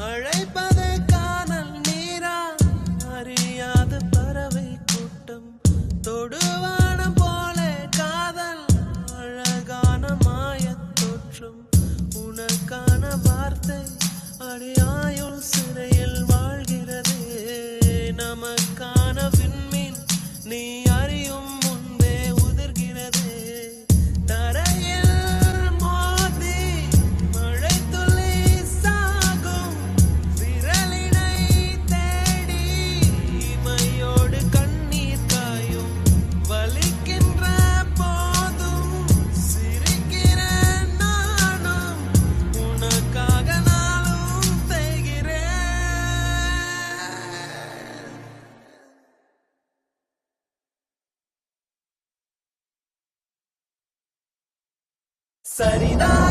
அழைப்பது காணல் நீரா அறியாத பறவை கூட்டம் தொடுவானம் போல காதல் அழகான மாயத் தோற்றம் உனக்கான வார்த்தை அடியாயுள் சிறையில் வாழ்கிறது நமக்கான விண்மீன் நீ அறியும் முன்பே உதிர்கிறது தரையில் மோதி மழை துளி சாகும் விரலினை தேடி இமையோடு கண்ணீர் காயும் வலிக்கின்ற போதும் சிரிக்கிறேன் நானும் உனக்காக நாளும் தேய்கிறேன். சரிதான்